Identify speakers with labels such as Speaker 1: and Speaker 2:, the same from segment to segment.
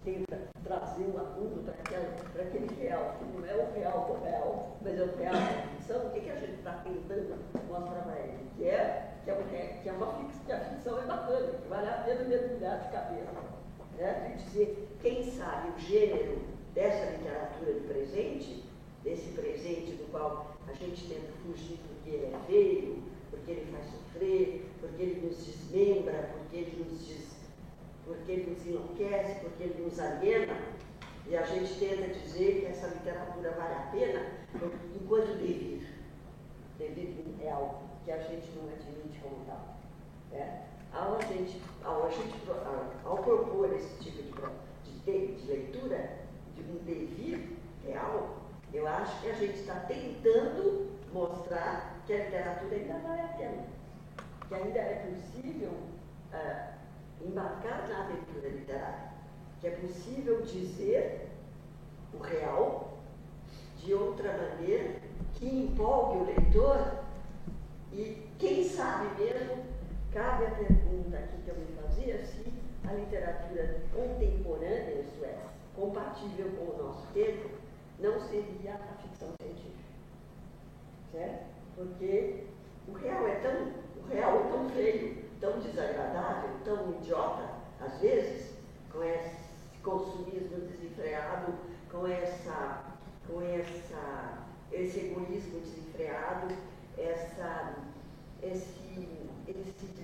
Speaker 1: tenta trazer o aluno para aquele real, que não é o real do real, mas é o real da ficção. O que a gente está tentando mostrar para ele? Que a ficção é bacana, que vale a pena mergulhar de cabeça. Né? E dizer, quem sabe o gênero dessa literatura de presente, desse presente do qual a gente tenta fugir porque ele é feio, porque ele faz sofrer, porque ele nos desmembra, porque ele nos enlouquece, porque ele nos aliena, e a gente tenta dizer que essa literatura vale a pena enquanto devir. Devir é algo que a gente não admite como tal. Né? Ao propor esse tipo de leitura, de um devir real, eu acho que a gente está tentando mostrar que a literatura ainda vale a pena, que ainda é possível embarcar na aventura literária, que é possível dizer o real de outra maneira, que empolgue o leitor e, quem sabe mesmo, cabe a pergunta aqui que eu me fazia, se a literatura contemporânea, isto é, compatível com o nosso tempo, não seria a ficção científica. Certo? Porque o real é tão feio, tão desagradável, tão idiota, às vezes, com esse consumismo desenfreado, com esse egoísmo desenfreado,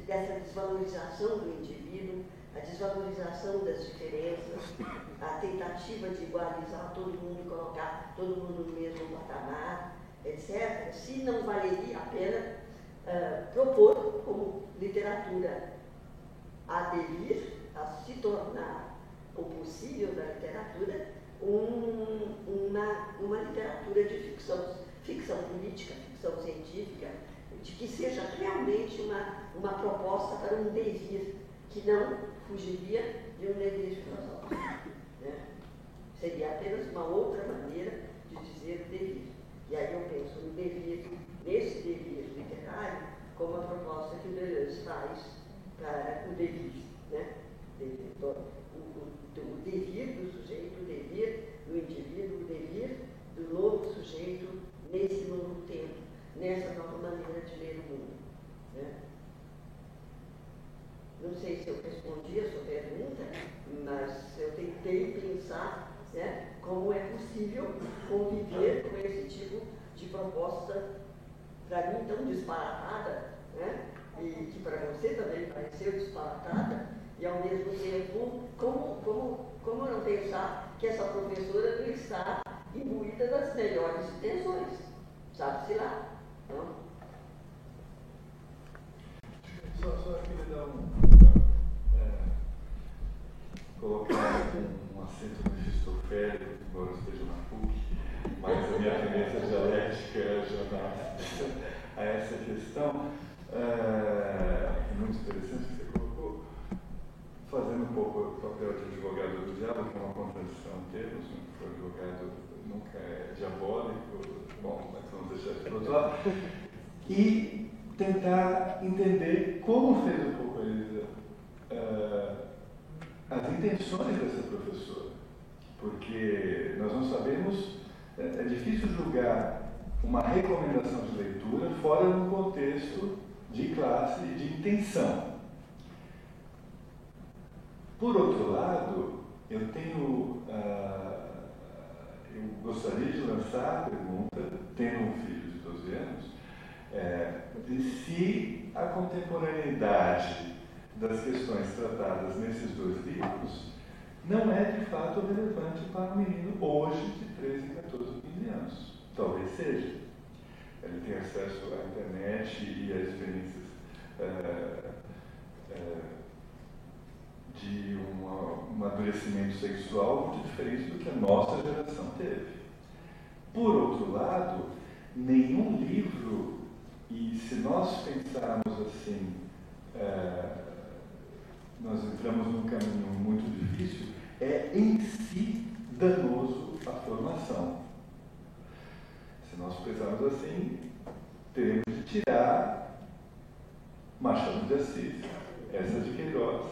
Speaker 1: dessa desvalorização do indivíduo, a desvalorização das diferenças, a tentativa de igualizar todo mundo e colocar todo mundo no mesmo patamar, etc., se não valeria a pena propor como literatura a devir, a se tornar o possível da literatura, uma literatura de ficção política, ficção científica, de que seja realmente uma proposta para um devir, que não fugiria de um devir filosófico. Né? Seria apenas uma outra maneira de dizer devir. E aí eu penso no devir, nesse devir literário, como a proposta que o Deleuze faz para o devir. Né? O devir do sujeito, o devir do indivíduo, o devir do novo sujeito nesse novo tempo, nessa nova maneira de ler o mundo. Né? Não sei se eu respondi a sua pergunta, mas eu tentei pensar, né, como é possível conviver com esse tipo de proposta, para mim tão disparatada, né, e que para você também pareceu disparatada, e ao mesmo tempo, como não pensar que essa professora não está imbuída das melhores intenções, sabe-se lá. Então,
Speaker 2: Só queria dar colocar um acento no Mefistófeles, embora eu esteja na PUC, mas a minha tendência dialética já a essa questão é muito interessante que você colocou, fazendo um pouco o papel de advogado do diabo, que é uma contradição em termos, porque o advogado nunca é diabólico, bom, mas vamos deixar isso para o outro lado, e tentar entender como fez um pouco a Elisa as intenções dessa professora, porque nós não sabemos, é difícil julgar uma recomendação de leitura fora do contexto de classe e de intenção. Por outro lado, eu gostaria de lançar a pergunta, tendo um filho de 12 anos, de se a contemporaneidade das questões tratadas nesses dois livros não é de fato relevante para o menino hoje de 13, 14, 15 anos. Talvez seja. Ele tem acesso à internet e a experiências de um amadurecimento sexual muito diferente do que a nossa geração teve. Por outro lado, nenhum livro, e se nós pensarmos assim, nós entramos num caminho muito difícil, é em si danoso à formação. Se nós pensarmos assim, teremos de tirar Machado de Assis, essa de Queiroz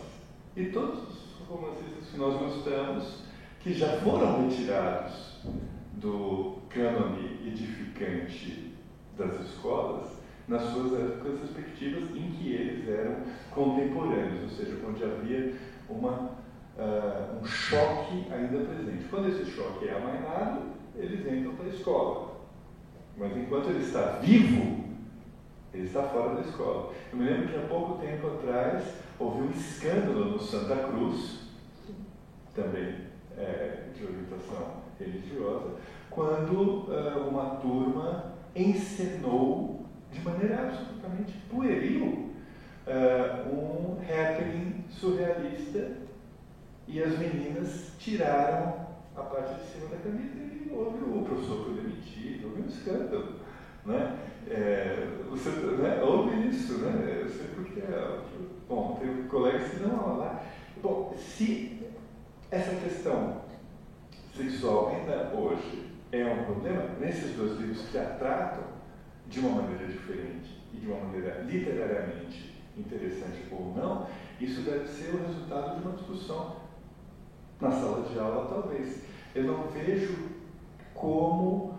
Speaker 2: e todos os romancistas que nós gostamos, que já foram retirados do cânone edificante das escolas nas suas épocas respectivas, em que eles eram contemporâneos, ou seja, onde havia um choque ainda presente. Quando esse choque é amainado, eles entram para a escola. Mas enquanto ele está vivo, ele está fora da escola. Eu me lembro que há pouco tempo atrás houve um escândalo no Santa Cruz, também de orientação religiosa, quando uma turma encenou de maneira absolutamente pueril um happening surrealista, e as meninas tiraram a parte de cima da camisa e o professor foi demitido, houve um escândalo. Né? Houve isso, né? Eu sei porque. Bom, tem colegas que não vão lá. Bom, se essa questão sexual ainda hoje é um problema, nesses dois livros que a tratam de uma maneira diferente e de uma maneira literariamente interessante ou não, isso deve ser o resultado de uma discussão na sala de aula, talvez. Eu não vejo como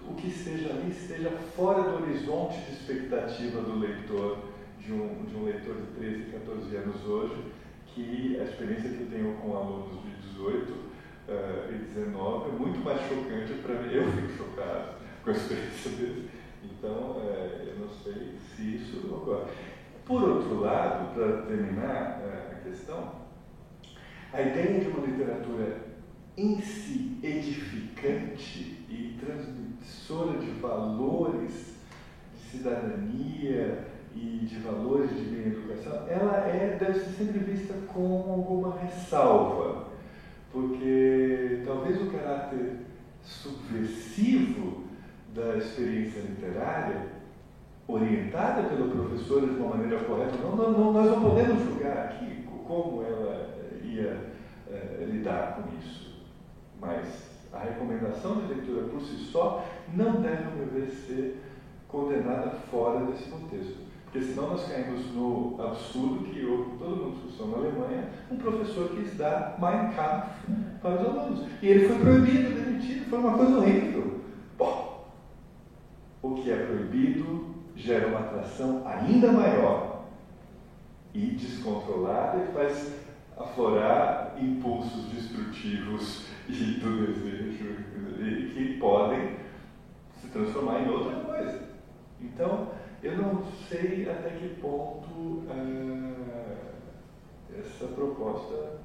Speaker 2: o que esteja ali esteja fora do horizonte de expectativa do leitor, de um leitor de 13, 14 anos hoje, que a experiência que eu tenho com alunos de 18 e 19 é muito mais chocante para mim. Eu fico chocado com a experiência deles. Então, eu não sei se isso ocorre. Por outro lado, para terminar a questão, a ideia de uma literatura em si edificante e transmissora de valores de cidadania e de valores de bem-educação, ela deve ser sempre vista com alguma ressalva, porque talvez o caráter subversivo da experiência literária, orientada pelo professor de uma maneira correta, nós não podemos julgar aqui como ela ia lidar com isso. Mas a recomendação de leitura por si só não deve, ao meu ver, ser condenada fora desse contexto. Porque senão nós caímos no absurdo que houve toda uma discussão na Alemanha, um professor quis dar Mein Kampf para os alunos. E ele foi proibido, demitido, foi uma coisa horrível. Bom, o que é proibido gera uma atração ainda maior e descontrolada e faz aflorar impulsos destrutivos e do desejo que podem se transformar em outra coisa. Então, eu não sei até que ponto essa proposta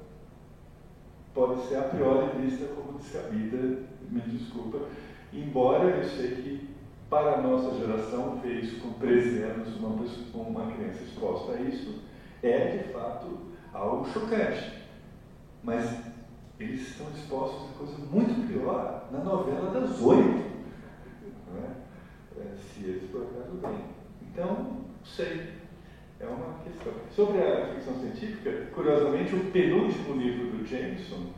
Speaker 2: pode ser a priori vista como descabida, me desculpa, embora eu sei que para a nossa geração ver isso com 13 anos, uma criança exposta a isso, é de fato algo chocante. Mas eles estão expostos a coisa muito pior na novela das 8, né? Se eles por acaso vêm. Então, não sei, é uma questão. Sobre a ficção científica, curiosamente, o penúltimo livro do Jameson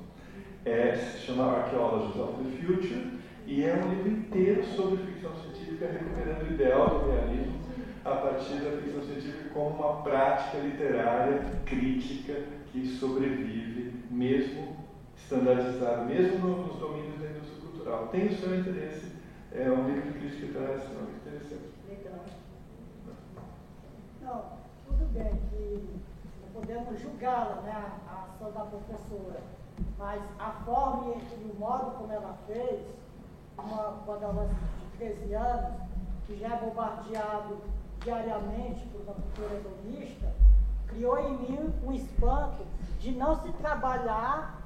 Speaker 2: se chama Archaeologies of the Future, e é um livro inteiro sobre ficção científica, recuperando o ideal do realismo a partir da ficção científica como uma prática literária crítica que sobrevive, mesmo standardizado, mesmo nos domínios da indústria cultural. Tem o seu interesse, é um livro de crítica literária extremamente interessante.
Speaker 3: Legal. Não, tudo bem que não podemos julgá-la, né, a ação da professora, mas a forma e o modo como ela fez, quando ela de 13 anos, que já é bombardeado diariamente por uma cultura hedonista, criou em mim um espanto de não se trabalhar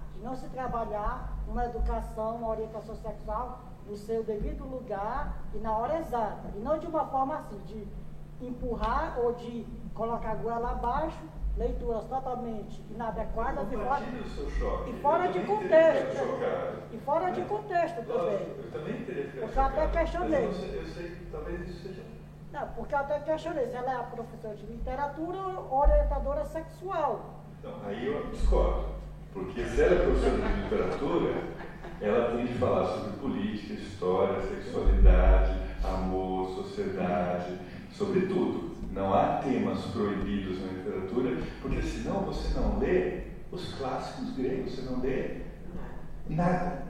Speaker 3: uma educação, uma orientação sexual no seu devido lugar e na hora exata, e não de uma forma assim, de empurrar ou de colocar a goela abaixo, leituras totalmente inadequadas e fora de contexto. E fora de contexto também.
Speaker 2: Eu também teria ficado.
Speaker 3: Porque eu até questionei.
Speaker 2: Eu sei, talvez isso seja.
Speaker 3: Não, porque eu até questionei se ela é a professora de literatura ou orientadora sexual.
Speaker 2: Então, aí eu discordo. Porque se ela é professora de literatura, ela tem de falar sobre política, história, sexualidade, amor, sociedade, sobre tudo. Não há temas proibidos na literatura, porque senão você não lê os clássicos gregos, você não lê nada.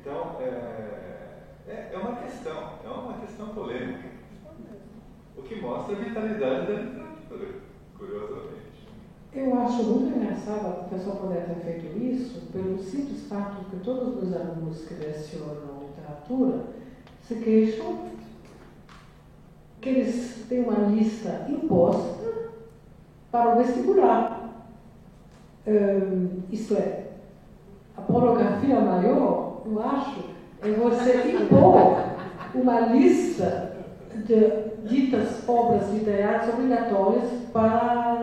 Speaker 2: Então, é uma questão polêmica, o que mostra a vitalidade da literatura, curiosamente.
Speaker 4: Eu acho muito engraçado a pessoa poder ter feito isso pelo simples fato que todos os meus alunos que lecionam literatura se queixam que eles têm uma lista imposta para o vestibular. Isto é, a pornografia maior, eu acho, é você impor uma lista de ditas obras literárias obrigatórias para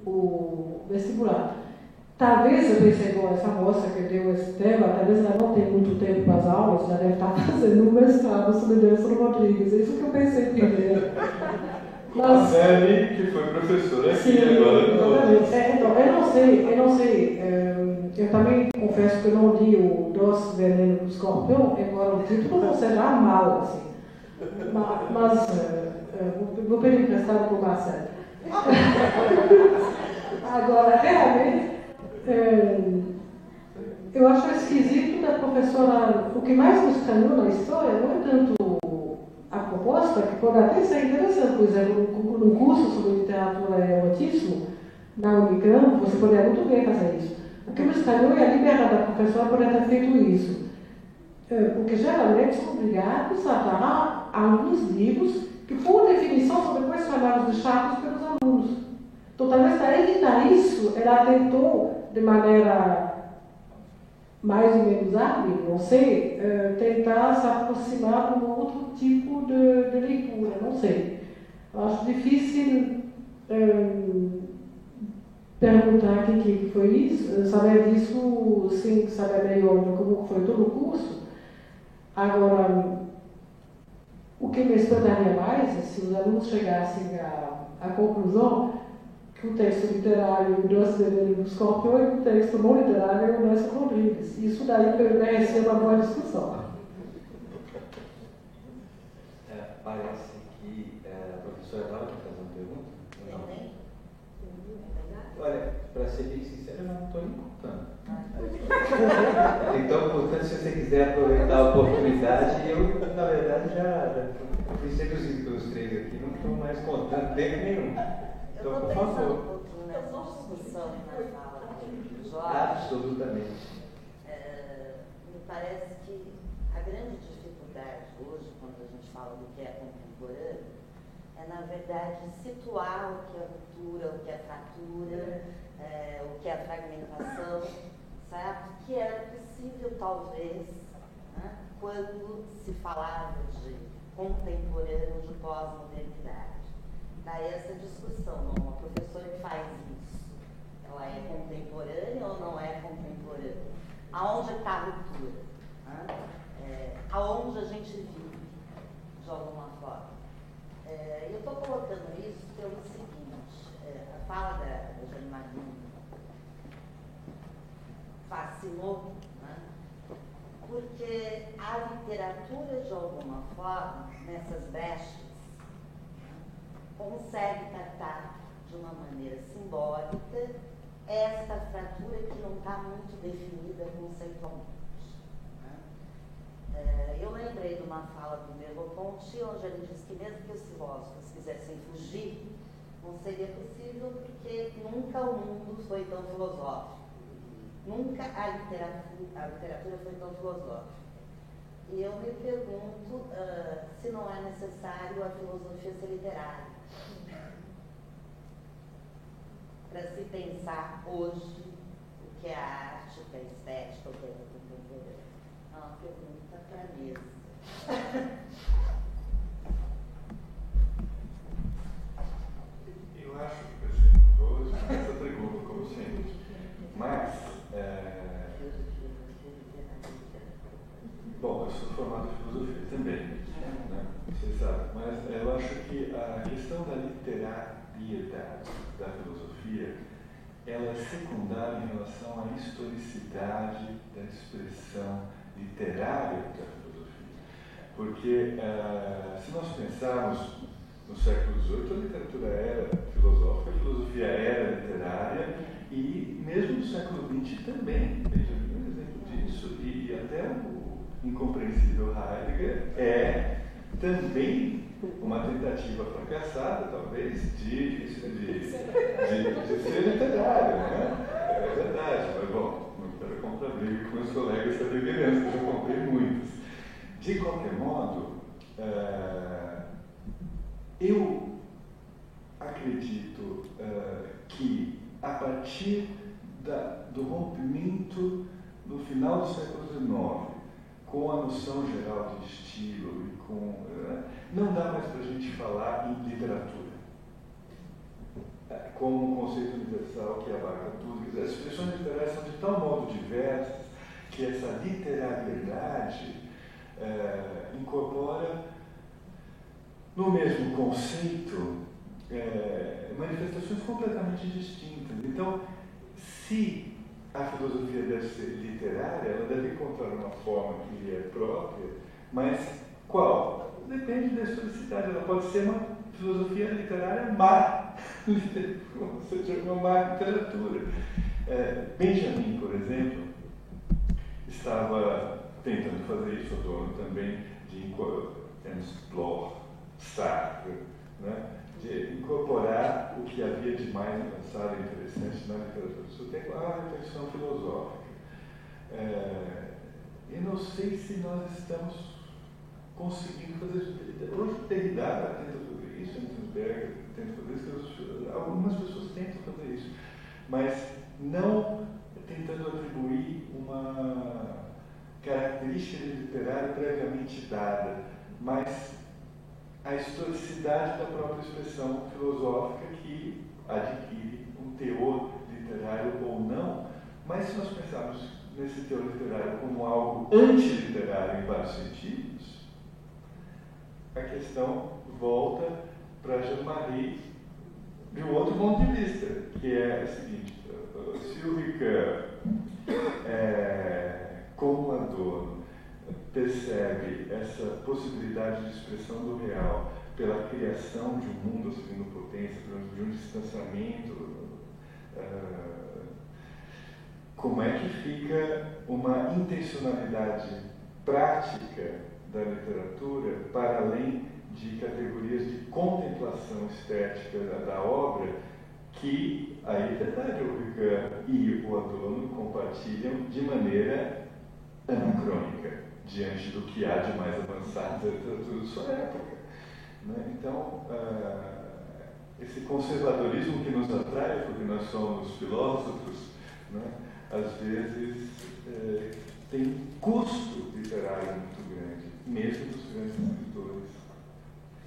Speaker 4: o vestibular. Talvez, eu pensei, bom, essa moça que deu esse tema, talvez ela não tenha muito tempo para as aulas, já deve estar fazendo um mestrado sobre Nelson Rodrigues. É isso que eu pensei primeiro.
Speaker 2: A Sally, que foi professora aqui agora.
Speaker 4: Exatamente. Eu não sei. Eu também confesso que eu não li o Doce Veneno do Escorpião, embora o título não seja mal, assim. Mas vou pedir emprestado para o Marcelo. Agora, realmente, eu acho esquisito da professora. O que mais me estranhou na história não é tanto a proposta, que pode até ser interessante, por exemplo, num curso sobre literatura e erotismo, na Unicamp, você poderia muito bem fazer isso. O que me estranhou é a liberdade da professora poder ter feito isso. Porque geralmente são obrigados a dar alguns livros que, por definição, são depois chamados de chatos pelos alunos. Então, talvez para evitar isso, ela tentou, de maneira mais ou menos hábil, não sei, tentar se aproximar de um outro tipo de leitura, não sei. Eu acho difícil perguntar o que foi isso, saber disso sem saber melhor de como foi todo o curso. Agora, o que me espantaria mais é se os alunos chegassem à conclusão que o texto literário do Doce Veneno do Escorpião e o texto não literário é o Nelson Rodrigues. Isso daí merecia uma boa discussão.
Speaker 5: Parece que a professora Laura está fazendo uma pergunta. Não. Olha, para ser bem sincero, eu não estou nem contando. Então, portanto, se você quiser aproveitar a oportunidade, eu, na verdade, já fui seduzido pelos três aqui, não estou mais contando tempo nenhum. Então, por favor.
Speaker 6: Um pouquinho nessa discussão na fala do Jorge.
Speaker 5: Absolutamente.
Speaker 6: Me parece que a grande dificuldade hoje, quando a gente fala do que é contemporâneo, é, na verdade, situar o que é ruptura, o que é fratura, o que é fragmentação, certo? Que era possível, talvez, né, quando se falava de contemporâneo, de pós-modernidade. Daí essa discussão, uma professora que faz isso, ela é contemporânea ou não é contemporânea? Aonde está a ruptura? Né? Aonde a gente vive, de alguma forma? Eu estou colocando isso pelo seguinte, a fala da Jane Maguinho fascinou, né? Porque a literatura, de alguma forma, nessas vestes, consegue captar de uma maneira simbólica esta fratura que não está muito definida conceitualmente. Né? Eu lembrei de uma fala do Merleau-Ponty, onde ele diz que mesmo que os filósofos quisessem fugir, não seria possível porque nunca o mundo foi tão filosófico. Nunca a literatura foi tão filosófica. E eu me pergunto se não é necessário a filosofia ser literária para se pensar hoje o que é a arte, o que é a estética, o que é a contemporânea. É uma pergunta para a mesa.
Speaker 2: Eu acho que, assim, vou responder essa pergunta, como sempre. Mas, bom, eu sou formado em filosofia também, né? Você sabe, mas eu acho que a questão da literariedade da filosofia, ela é secundária em relação à historicidade da expressão literária da filosofia. Porque, se nós pensarmos No século XVIII, a literatura era filosófica, a filosofia era literária, e mesmo no século XX também. Benjamin é um exemplo disso, e até o incompreensível Heidegger é também uma tentativa fracassada, talvez, de ser literário, né? É verdade, mas bom, não quero comprar briga com meus colegas hegelianos, porque eu já comprei muitos. De qualquer modo, eu acredito que a partir do rompimento no final do século XIX, com a noção geral de estilo e com não dá mais para a gente falar em literatura como um conceito universal que abarca tudo. As expressões literárias são de tal modo diversas que essa literalidade incorpora no mesmo conceito manifestações completamente distintas. Então, se a filosofia deve ser literária, ela deve encontrar uma forma que lhe é própria, mas qual? Depende da historicidade. Ela pode ser uma filosofia literária má, ou seja, uma má literatura. Benjamin, por exemplo, estava tentando fazer isso, Adorno também, de explore, sacre, né? De incorporar o que havia de mais avançado e interessante na literatura do seu tempo, a reflexão filosófica. Eu não sei se nós estamos conseguindo fazer isso. Hoje o Derrida tenta fazer isso, Enzensberger tenta fazer isso, algumas pessoas tentam fazer isso, mas não tentando atribuir uma característica literária previamente dada, mas a historicidade da própria expressão filosófica que adquire um teor literário ou não, mas se nós pensarmos nesse teor literário como algo antiliterário em vários sentidos, a questão volta para Jean-Marie de um outro ponto de vista, que é o seguinte: se o Ricoeur, como Adorno, percebe essa possibilidade de expressão do real pela criação de um mundo à segunda potência, de um distanciamento, como é que fica uma intencionalidade prática da literatura para além de categorias de contemplação estética da obra que, aí é verdade, o Ricoeur e o Adorno compartilham de maneira anacrônica, diante do que há de mais avançado da literatura de sua época. Né? Então, esse conservadorismo que nos atrai, porque nós somos filósofos, né? Às vezes tem um custo literário muito grande, mesmo dos grandes escritores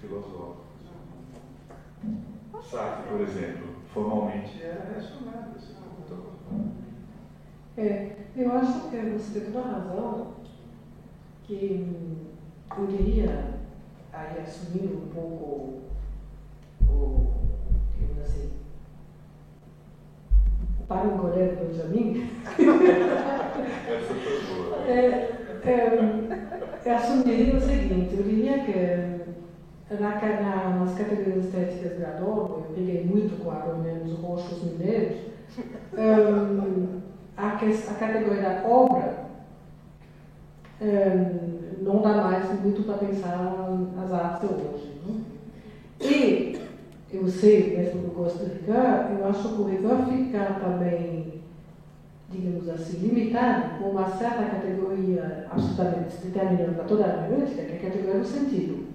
Speaker 2: filosóficos. Sartre, por exemplo, formalmente era reacionário.
Speaker 4: Eu acho que você tem toda a razão, que eu diria, aí assumindo um pouco digamos assim, o parangolé do Benjamin,
Speaker 2: Essa foi boa.
Speaker 4: Eu assumiria o seguinte: eu diria que nas categorias estéticas de Adorno, eu peguei muito com os roxos mineiros, a categoria da obra não dá mais muito para pensar nas artes hoje. Né? E eu sei, mesmo que eu gosto do Ricoeur, eu acho que o Ricoeur fica também, digamos assim, limitado com uma certa categoria absolutamente determinante para toda a hermenêutica, que é a categoria do sentido.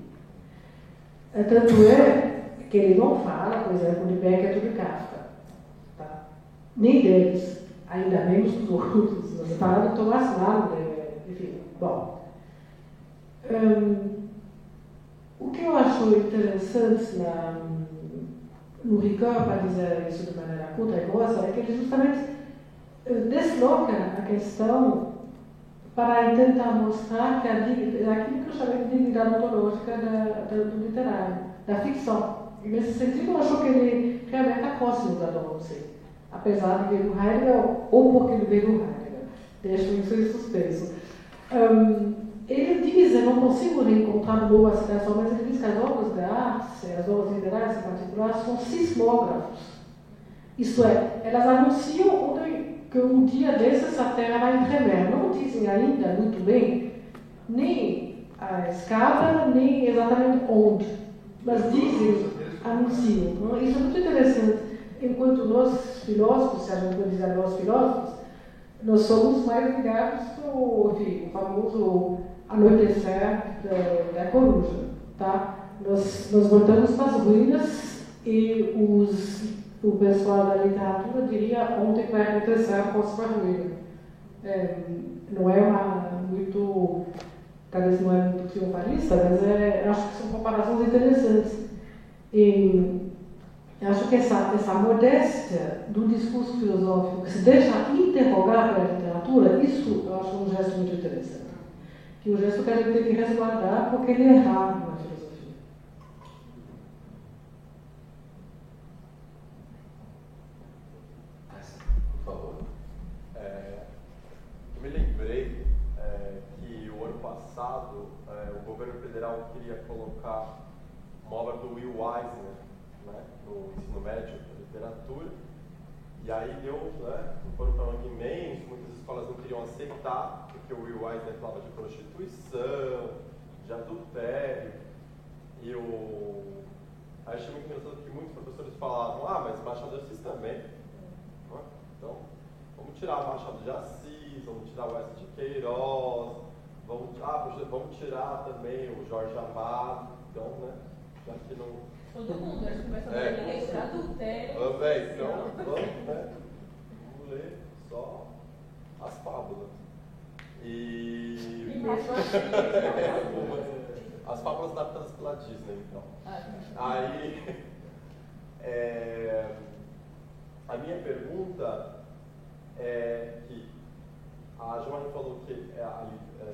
Speaker 4: Tanto é que ele não fala, por exemplo, de Beckett ou de Kafka. Tá? Nem deles, ainda menos dos outros. Você fala de Thomas Mann, enfim, bom. O que eu acho interessante no Ricoeur, para dizer isso de maneira curta e grossa, é que ele justamente desloca a questão para tentar mostrar que aquilo que eu chamei de dignidade ontológica do literário, da ficção. E nesse sentido, eu acho que ele realmente está próximo da Adorno, apesar de ver o Heidegger, ou porque ele veio o Heidegger. Deixo isso em suspenso. ele diz, eu não consigo reencontrar boa citação, mas ele diz que as obras de arte, as obras literárias em particular, são sismógrafos. Isto é, elas anunciam que um dia desses a Terra vai tremer. Não dizem ainda muito bem nem a escala, nem exatamente onde, mas dizem, anunciam. Não? Isso é muito interessante. Enquanto nós, filósofos, se a gente pode dizer nós filósofos, nós somos mais ligados ao famoso anoitecer da Coruja. Tá? Nós voltamos para as ruínas e o pessoal da literatura diria onde vai acontecer a próxima ruína. Não é muito, talvez não é muito triunfalista, mas acho que são comparações interessantes. E acho que essa modéstia do discurso filosófico que se deixa interrogar pela literatura, isso eu acho um gesto muito interessante. Que é um gesto que a gente tem que resguardar porque ele é raro na filosofia.
Speaker 7: Por favor. Eu me lembrei que o ano passado o governo federal queria colocar uma obra do Will Eisner, né, no ensino médio, na literatura, e aí foram para um imenso, muitas escolas não queriam aceitar, porque o Will Eisner falava de prostituição, de adultério, e aí achei muito engraçado que muitos professores falavam, mas Machado de Assis também, então vamos tirar Machado de Assis, vamos tirar o Wesley de Queiroz, vamos tirar também o Jorge Amado, então, né, já que não...
Speaker 8: Todo mundo, acho que vai fazer isso, adultério.
Speaker 7: Então, vamos ler só as fábulas. E as fábulas adaptadas pela Disney, então. Aí, a minha pergunta é que a Giovanni falou que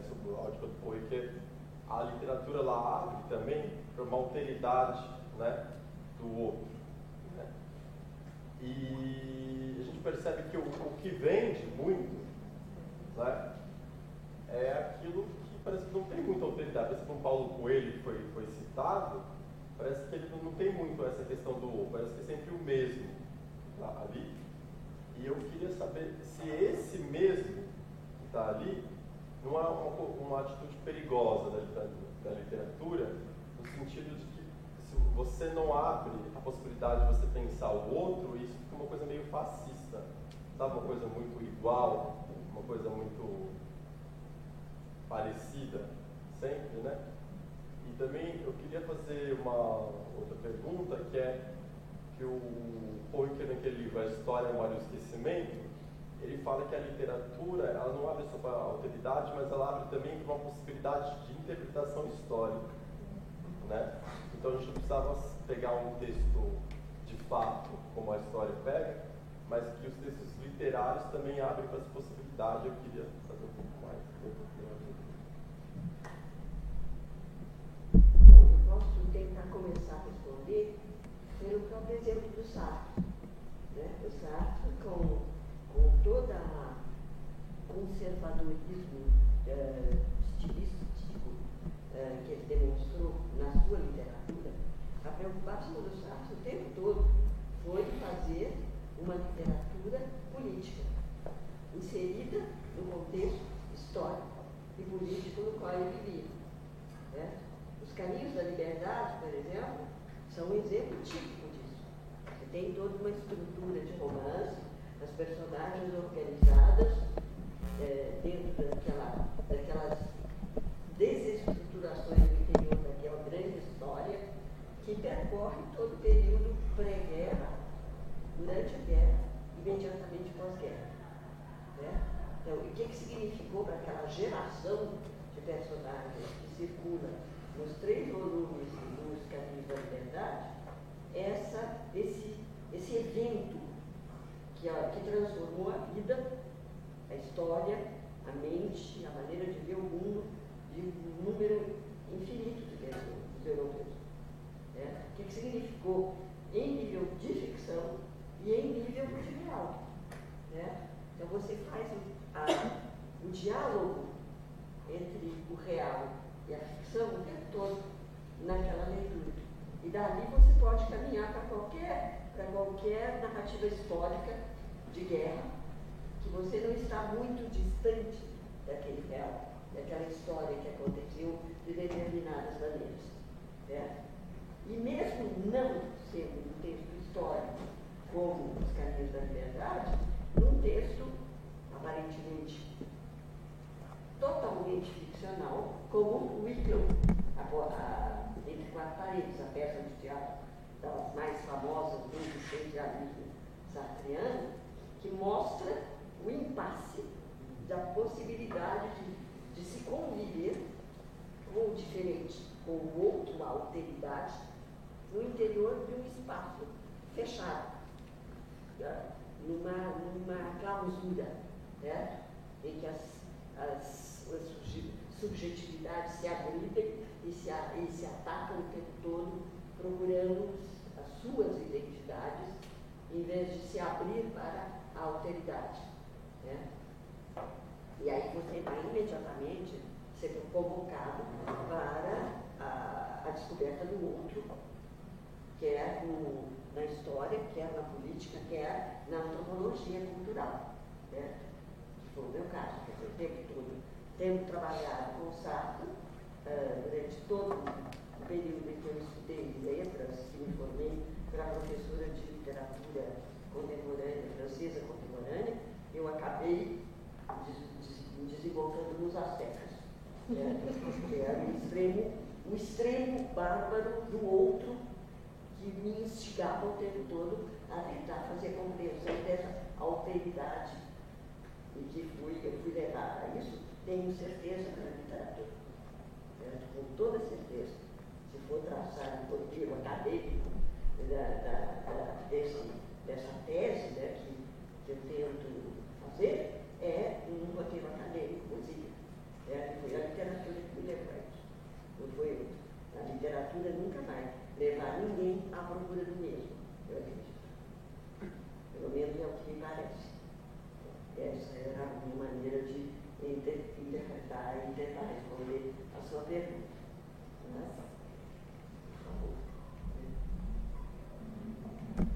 Speaker 7: sobre o áudio do Poe, que a literatura ela abre também para uma alteridade, né, do outro, né? E a gente percebe que o que vende muito, né, é aquilo que parece que não tem muita autoridade. Parece que o Paulo Coelho que foi citado, parece que ele não tem muito essa questão do outro, parece que é sempre o mesmo ali. E eu queria saber se esse mesmo que está ali não é uma atitude perigosa da literatura, no sentido de que se você não abre a possibilidade de você pensar o outro, isso fica uma coisa meio fascista, sabe? Uma coisa muito igual, uma coisa muito parecida, sempre, né? E também eu queria fazer uma outra pergunta, que é que o Poe, naquele livro A História, Memória e o Esquecimento, ele fala que a literatura, ela não abre só para a alteridade, mas ela abre também para uma possibilidade de interpretação histórica, né? Então a gente não precisava pegar um texto de fato, como a história pega, mas que os textos literários também abrem para essa possibilidade. Eu queria saber um pouco mais.
Speaker 1: Bom, eu posso tentar começar a responder pelo próprio exemplo do Sartre, né? O Sartre, com todo o conservadorismo estilístico que ele demonstrou na sua literatura, a preocupação do Sartre o tempo todo foi fazer uma literatura política, inserida no contexto histórico e político no qual ele vivia. Né? Os Caminhos da Liberdade, por exemplo, são um exemplo típico disso. Você tem toda uma estrutura de romance, as personagens organizadas dentro daquelas desestruturações do interior daquela grande história que percorre todo o período pré-guerra, durante a guerra, imediatamente pós-guerra. Né? Então, o que significou para aquela geração de personagens que circula nos 3 volumes dos Caminhos da Liberdade, esse evento que transformou a vida, a história, a mente, a maneira de ver o mundo de um número infinito de pessoas, dos europeus. Né? O que significou em nível de ficção e em nível de real. Né? Então você faz o diálogo entre o real e a ficção o tempo todo naquela leitura. E dali você pode caminhar para qualquer narrativa histórica de guerra, que você não está muito distante daquele real, daquela história que aconteceu de determinadas maneiras. Certo? E mesmo não sendo um texto histórico, como Os Caminhos da Liberdade, num texto aparentemente totalmente ficcional, como o Wicklow, Entre Quatro Paredes, a peça de teatro das mais famosas do existencialismo sartreano, que mostra o impasse da possibilidade de se conviver com o diferente, com o outro, a alteridade, no interior de um espaço fechado, numa clausura, certo? Em que as subjetividades se agridem e se atacam o tempo todo, procurando as suas identidades, em vez de se abrir para a alteridade. Né? E aí você vai imediatamente ser convocado para a descoberta do outro, quer na história, quer na política, quer na antropologia cultural. Certo? Que foi o meu caso, quer dizer, o tempo todo tendo trabalhado com Sartre, durante todo o período em que eu estudei letras, que me formei para professora de literatura contemporânea, francesa contemporânea, eu acabei desembocando nos astecas, que era o extremo bárbaro do outro, que me instigava o tempo todo a tentar fazer a compreensão dessa alteridade, e que eu fui levar a isso, tenho certeza, na literatura, com toda certeza. Se for traçar um roteiro acadêmico dessa tese, né, que eu tento fazer, é um roteiro acadêmico possível. Que foi a literatura que me levou a isso. Não foi outra. A literatura nunca vai levar ninguém à procura do mesmo, eu acredito. Pelo menos é o que me parece. Essa era a minha maneira de interpretar e tentar responder a sua pergunta.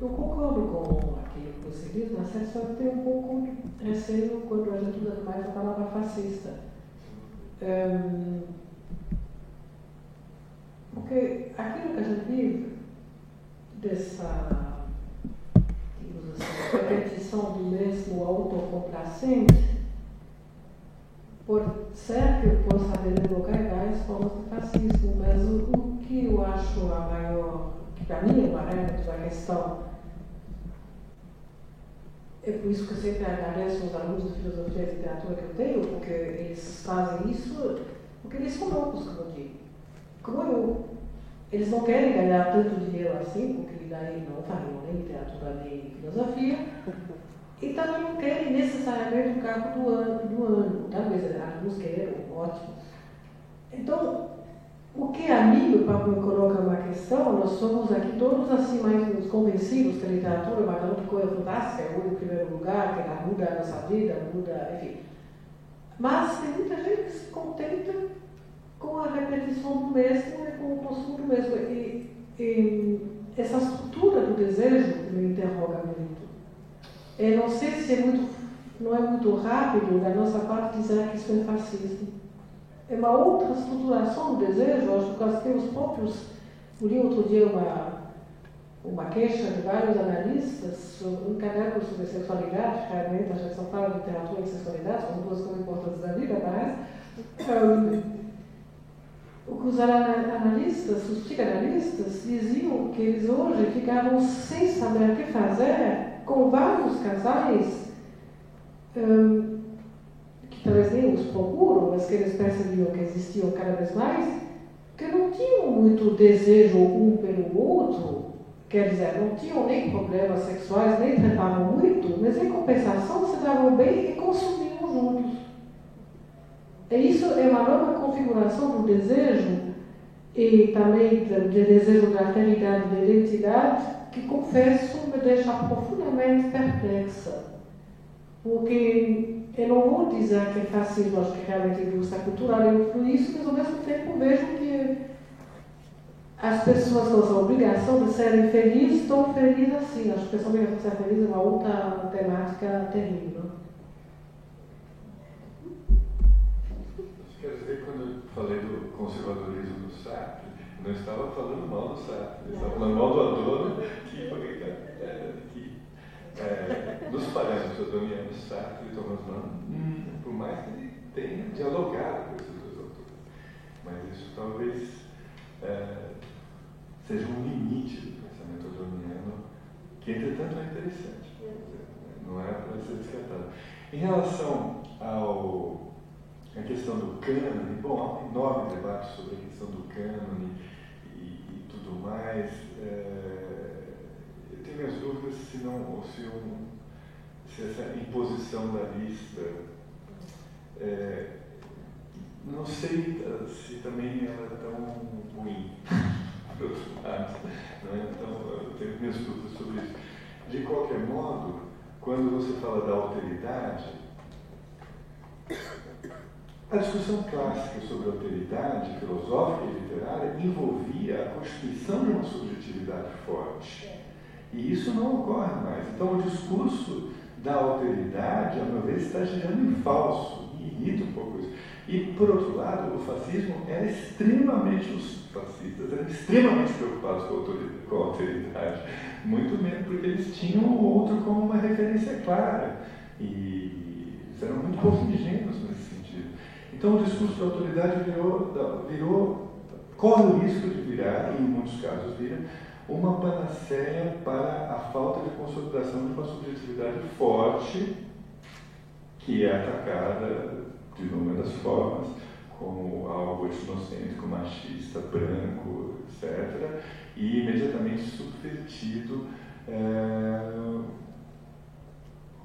Speaker 4: Eu concordo com aquilo que você diz, mas só tenho um pouco de receio quando a gente usa mais a palavra fascista. Porque aquilo que a gente vive dessa, digamos assim, repetição do mesmo autocomplacente, pode ser que eu possa haver várias formas de fascismo, mas o que eu acho a maior, que para mim é uma regra da questão, é por isso que eu sempre agradeço os alunos de filosofia e literatura que eu tenho, porque eles fazem isso, porque eles são loucos, como eu digo. Como eu. Eles não querem ganhar tanto dinheiro assim, porque daí não fariam nem literatura nem filosofia, e também não querem necessariamente o cargo do ano. Talvez alguns queiram, ótimo. Então, o que a mim, o Pablo me coloca uma questão, nós somos aqui todos assim mais convencidos que a literatura é uma grande coisa fantástica, é o primeiro lugar, que ela muda a nossa vida, muda, enfim. Mas tem muita gente que se contenta com a repetição do mesmo e com o consumo do mesmo. E essa estrutura do desejo me interroga muito. Eu não sei se não é muito rápido da nossa parte dizer que isso é fascismo. É uma outra estruturação do desejo, acho que nós temos próprios. Eu li outro dia uma queixa de vários analistas, um caderno sobre sexualidade, realmente a gente só fala de literatura e sexualidade, são duas coisas importantes da vida, mas os analistas, os psicanalistas, diziam que eles hoje ficavam sem saber o que fazer com vários casais que talvez nem os procuram, mas que eles percebiam que existiam cada vez mais, que não tinham muito desejo um pelo outro, quer dizer, não tinham nem problemas sexuais, nem tratavam muito, mas em compensação se davam bem e consumiam juntos. E isso é uma nova configuração do desejo e também do desejo da alteridade, da identidade, que, confesso, me deixa profundamente perplexa. Porque eu não vou dizer que é fascismo, acho que realmente a indústria cultural é muito isso, mas ao mesmo tempo vejo que as pessoas com essa obrigação de serem felizes estão felizes assim. Acho que a obrigação de ser feliz é uma outra temática terrível.
Speaker 2: Quer dizer, quando eu falei do conservadorismo do Sartre, não estava falando mal do Sartre, eu estava falando mal do Adorno, que nos parâmetros adornianos, Sartre e Thomas Mann, por mais que ele tenha dialogado com esses dois autores, mas isso talvez seja um limite do pensamento adorniano, que entretanto é interessante, não é para ser descartado. Em relação a questão do cânone, bom, há um enorme debate sobre a questão do cânone e tudo mais. Eu tenho minhas dúvidas se essa imposição da lista, não sei se também ela é tão ruim, por outro lado, né? Então eu tenho minhas dúvidas sobre isso. De qualquer modo, quando você fala da alteridade, a discussão clássica sobre a alteridade filosófica e literária envolvia a constituição de uma subjetividade forte. E isso não ocorre mais. Então, o discurso da alteridade, a meu ver, está girando em falso, e irrita um pouco isso. E, por outro lado, o fascismo era extremamente, os fascistas eram extremamente preocupados com a alteridade, muito menos porque eles tinham o outro como uma referência clara. E eles eram muito pouco ingênuos nesse sentido. Então, o discurso da autoridade corre o risco de virar, e em muitos casos vira, uma panaceia para a falta de consolidação de uma subjetividade forte, que é atacada de inúmeras formas, como algo etnocêntrico, machista, branco, etc., e imediatamente subvertido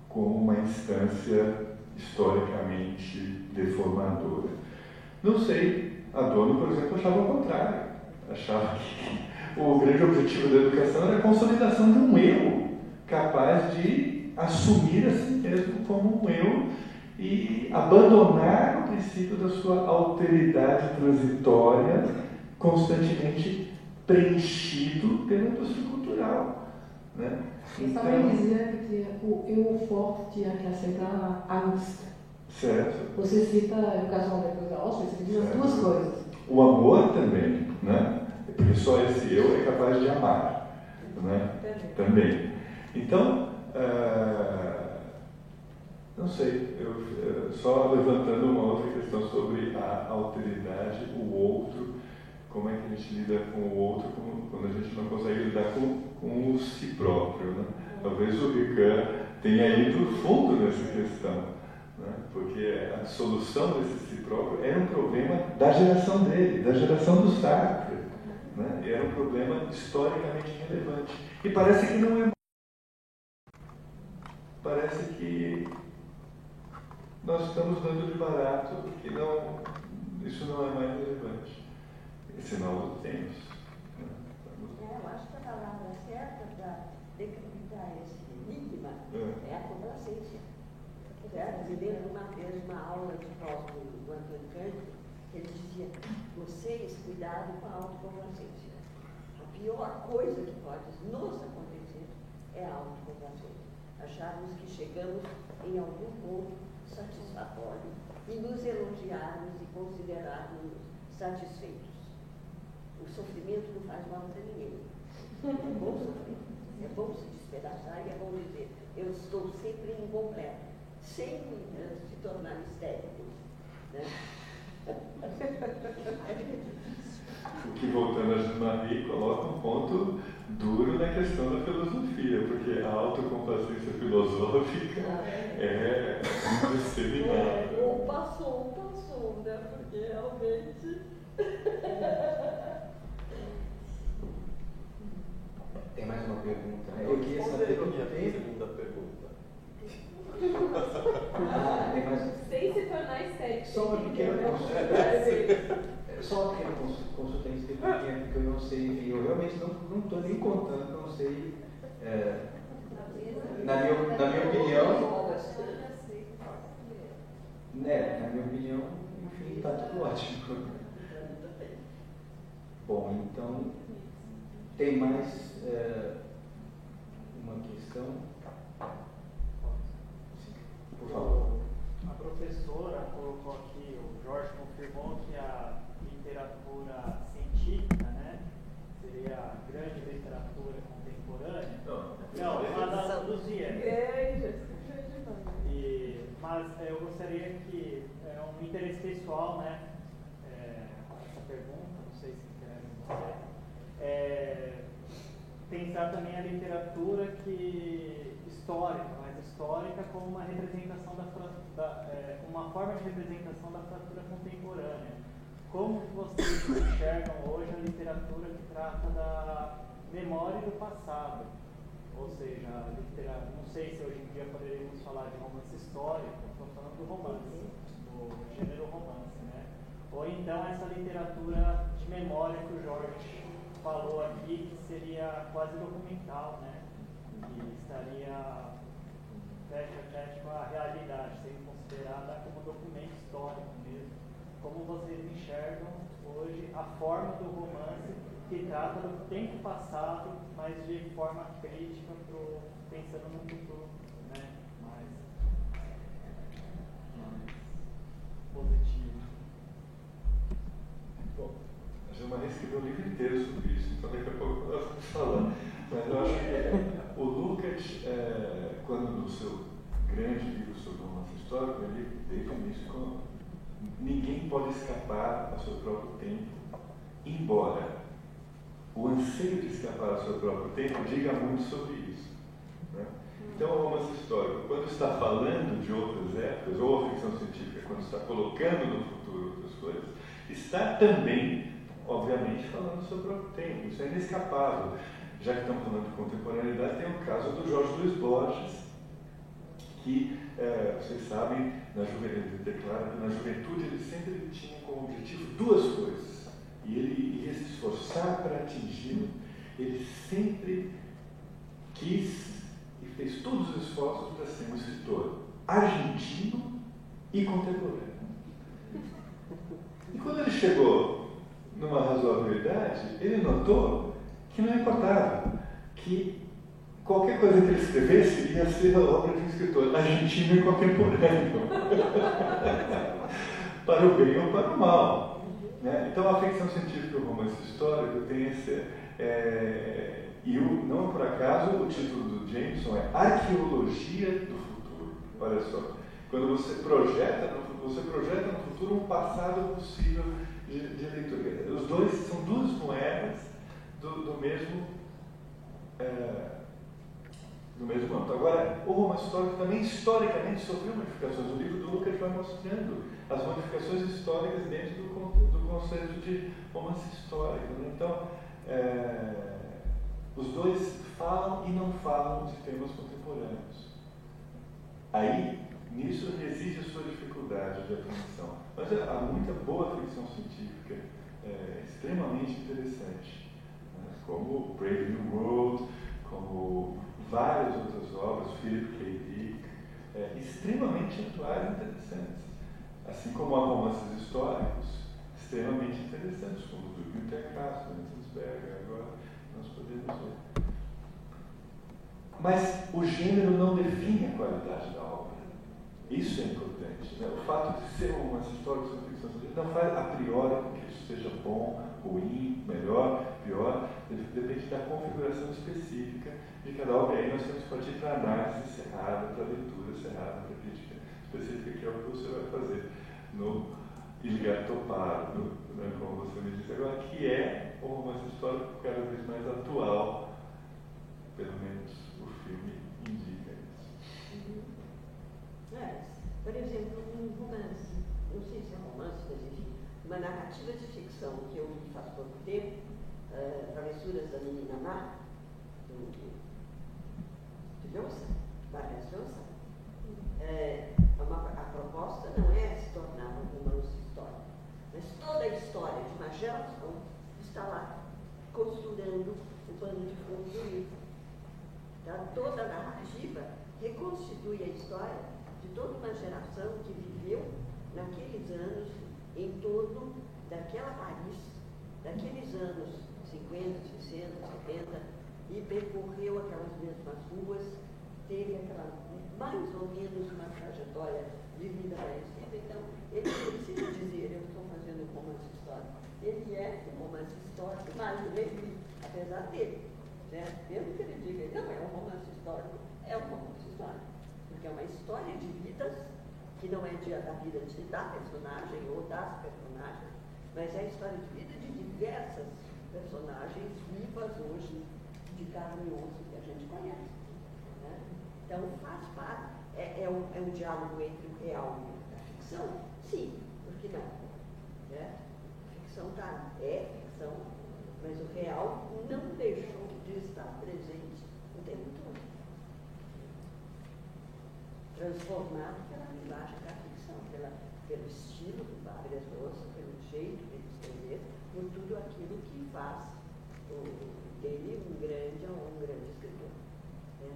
Speaker 2: como uma instância historicamente deformadora. Não sei, Adorno, por exemplo, achava o contrário. Achava que o grande objetivo da educação era a consolidação de um eu capaz de assumir a si mesmo como um eu e abandonar o princípio da sua alteridade transitória, constantemente preenchido pela indústria cultural. Né?
Speaker 4: Ele também dizia que o eu forte tinha que aceitar a angst.
Speaker 2: Certo.
Speaker 4: Você cita a educação depois da Auschwitz, você diz as duas coisas.
Speaker 2: O amor também, né? Porque só esse eu é capaz de amar, né? Também. Então, não sei, só levantando uma outra questão sobre a alteridade, o outro, como é que a gente lida com o outro quando a gente não consegue lidar com o si próprio, né? Talvez o Rican tenha ido fundo nessa questão, né? Porque a solução desse si próprio era um problema da geração dele, da geração do Sartre, né? Era um problema historicamente relevante. E parece que não é. Parece que nós estamos dando de barato porque isso não é mais relevante. É sinal do tempo. Né?
Speaker 1: Eu acho que a palavra certa para decapitar esse enigma é a complacência. Certo? Me lembro uma vez uma aula de Cosmo do Antônio Cândido, que ele dizia: vocês, cuidado com a autocomplacência. A pior coisa que pode nos acontecer é a autocomplacência. Acharmos que chegamos em algum ponto satisfatório e nos elogiarmos e considerarmos satisfeitos. O sofrimento não faz mal para ninguém. É bom sofrer, é bom se despedaçar e é bom dizer: eu estou sempre incompleto, sem se tornar histérico. Né?
Speaker 2: O que, voltando a Jean-Marie, coloca um ponto duro na questão da filosofia, porque a autocomplacência filosófica é disseminada.
Speaker 1: Ou passou, né? Porque realmente.
Speaker 5: Tem mais uma pergunta?
Speaker 7: Eu queria saber a minha segunda pergunta.
Speaker 5: Tem mais...
Speaker 8: Sem se tornar estético.
Speaker 5: Só uma pequena consultência pequena, porque eu não sei, eu realmente não estou nem contando, não sei, na minha opinião, Né, na minha opinião, enfim, está tudo ótimo. Bom, então, tem mais uma questão? Por favor.
Speaker 9: A professora colocou aqui, o Jorge confirmou que a literatura científica, né, seria a grande literatura contemporânea. Não, ela traduzia. Mas eu gostaria que, um interesse pessoal, né, essa pergunta, não sei se querem dizer, pensar também a literatura histórica, mas histórica como uma representação uma forma de representação da fratura contemporânea. Como que vocês enxergam hoje a literatura que trata da memória do passado? Ou seja, não sei se hoje em dia poderíamos falar de romance histórico, estou falando do romance, do gênero romance, né? Ou então essa literatura de memória que o Jorge falou aqui, que seria quase documental, né? Que estaria tete com a realidade, sendo considerada como documento histórico mesmo. Como vocês enxergam hoje a forma do romance que trata do tempo passado, mas de forma crítica, pensando no futuro, né, mais positivo.
Speaker 2: Bom, a Gilmar escreveu um livro inteiro sobre isso, então daqui a pouco nós vamos falando. Mas eu acho que o Lukács, quando no seu grande livro sobre o romance histórico, ele desde o início, ninguém pode escapar ao seu próprio tempo, embora o anseio de escapar ao seu próprio tempo diga muito sobre isso. Né? Então, o romance histórico, quando está falando de outras épocas, ou a ficção científica, quando está colocando no futuro outras coisas, está também, obviamente, falando do seu próprio tempo. Isso é inescapável. Já que estamos falando de contemporaneidade, tem o caso do Jorge Luís Borges, que, vocês sabem, ele declara que na juventude ele sempre tinha como objetivo duas coisas. E ele ia se esforçar para atingi-lo. Ele sempre quis e fez todos os esforços para ser um escritor argentino e contemporâneo. E quando ele chegou numa razoável idade, ele notou que não importava, que qualquer coisa que ele escrevesse ia ser a obra de um escritor argentino e contemporâneo. Para o bem ou para o mal. Né? Então, a ficção científica e o romance histórico tem esse... não por acaso, o título do Jameson é Arqueologia do Futuro. Olha só, quando você projeta no futuro um passado possível de leitura. Os dois são duas moedas do mesmo âmbito. Agora, o romance histórico também, historicamente, sofreu modificações. O livro do Lukács vai mostrando as modificações históricas dentro do conceito de romance histórico. Né? Então, os dois falam e não falam de temas contemporâneos. Aí, nisso reside a sua dificuldade de atenção. Mas há muita boa ficção científica extremamente interessante, né? Como Brave New World, como várias outras obras, Philip K. Dick, extremamente atuais e interessantes. Assim como há romances históricos extremamente interessantes, como o do Günter Grass, do Enzensberger, agora nós podemos ver. Mas o gênero não define a qualidade da obra. Isso é importante. Né? O fato de ser um romance histórico sobre ficção científica não faz a priori com que isso seja bom, ruim, melhor, pior, depende da configuração específica de cada obra. E aí nós temos que partir para a análise cerrada, para a leitura cerrada, para a crítica específica, que é o que você vai fazer no Ilgar Toparo, como você me disse agora, que é um romance histórico cada vez mais atual, pelo menos o filme indica isso.
Speaker 1: Por exemplo, um romance, não sei se é romance, mas enfim, uma narrativa de ficção que eu li faz pouco tempo, Travessuras da Menina Má, do Johnson, Vargas Johnson. A proposta não é se tornar um romance histórico, mas toda a história de uma geração está lá, costurando o pano de fundo do livro. Então, toda a narrativa reconstitui a história de toda uma geração que viveu naqueles anos em torno daquela Paris, daqueles anos 50, 60, 70, e percorreu aquelas mesmas ruas, teve aquela, mais ou menos uma trajetória de vida parecida. Então, ele precisa dizer, eu estou fazendo um romance histórico. Ele é um romance histórico, mas o Levi, apesar dele, certo? Mesmo que ele diga, não é um romance histórico, é um romance histórico. Porque é uma história de vidas, que não é da vida da personagem ou das personagens, mas é a história de vida de diversas personagens vivas hoje, de carne e osso, que a gente conhece. Né? Então, faz parte, é um diálogo entre o real e a ficção? Sim, por que não? Né? A ficção é ficção, mas o real não deixou de estar presente o tempo todo. Transformado pela linguagem da ficção, pelo estilo do Vargas Llosa, pelo jeito de escrever, por tudo aquilo que faz dele um grande escritor. Né?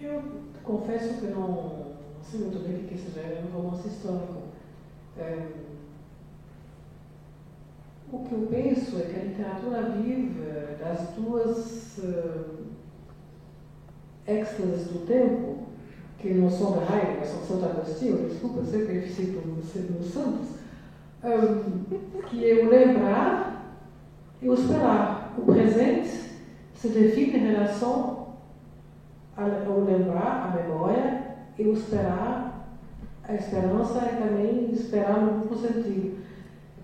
Speaker 4: Eu confesso que não sei muito bem o que seja um romance histórico. O que eu penso é que a literatura vive das duas êxtases do tempo, que não são da Heidegger, mas são de Santo Agostinho, desculpa, sempre que cito nos Santos, que é o lembrar e o esperar. O presente se define em relação ao lembrar, a memória, e o esperar, a esperança e também esperar no duplo sentido.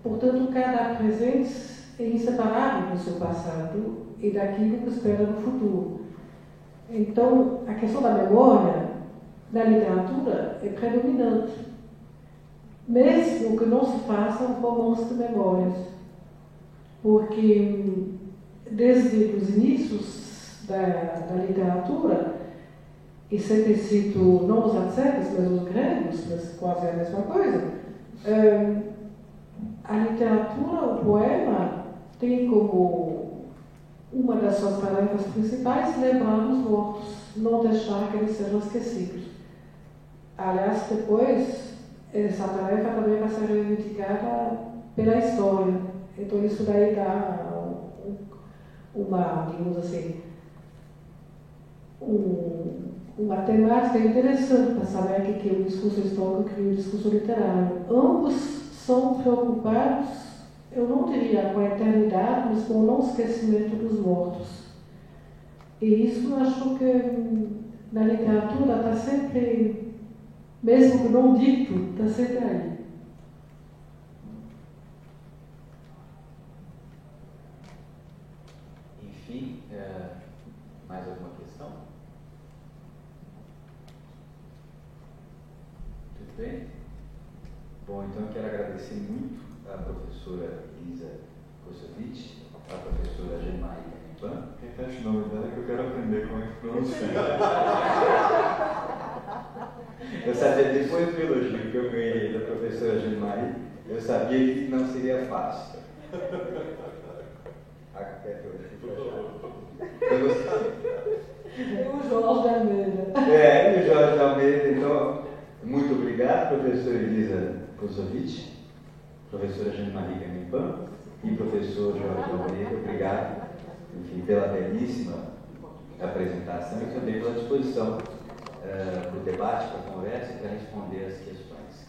Speaker 4: Portanto, cada presente é inseparável do seu passado e daquilo que espera no futuro. Então, a questão da memória na literatura é predominante, mesmo que não se faça um romance de memórias, porque desde os inícios da literatura, e sempre cito não os atletas, mas os gregos, mas quase a mesma coisa, a literatura, o poema, tem como uma das suas tarefas principais lembrar os mortos, não deixar que eles sejam esquecidos. Aliás, depois, essa tarefa também vai ser reivindicada pela história. Então, isso daí dá uma, digamos assim, uma temática interessante para saber o que é o discurso histórico e o discurso literário. Ambos são preocupados, eu não diria com a eternidade, mas com o não esquecimento dos mortos. E isso eu acho que na literatura está sempre, mesmo que não dito, está sempre aí.
Speaker 5: Enfim, mais alguma questão? Tudo bem? Bom, então eu quero agradecer muito à professora Elisa Kosovic, à professora Gemaília Pan.
Speaker 2: Repete o nome dela que eu quero aprender como é que pronuncia.
Speaker 5: Eu sabia, depois do elogio que eu ganhei da professora Gemaília, eu sabia que não seria fácil.
Speaker 4: E o Jorge Almeida.
Speaker 5: E o Jorge Almeida, então, muito obrigado, professora Elisa Kosovic, professora Gemaília Gamimpan e professor Jorge Almeida, obrigado, enfim, pela belíssima apresentação e também pela disposição para o debate, para a conversa e para responder as questões.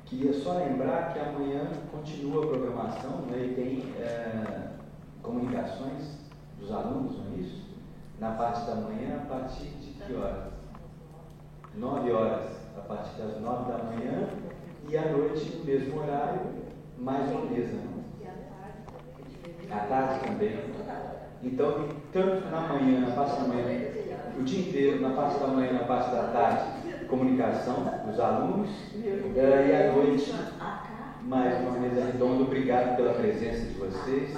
Speaker 5: Queria só lembrar que amanhã continua a programação, né, e tem comunicações dos alunos, não é isso? Na parte da manhã, a partir de que horas? 9 horas, a partir das 9 da manhã, e à noite, no mesmo horário, mais uma mesa. À tarde também. Então, tanto na manhã, na parte da manhã, o dia inteiro, na parte da manhã, na parte da tarde, comunicação dos alunos, e à noite, mais uma mesa redonda. Obrigado pela presença de vocês.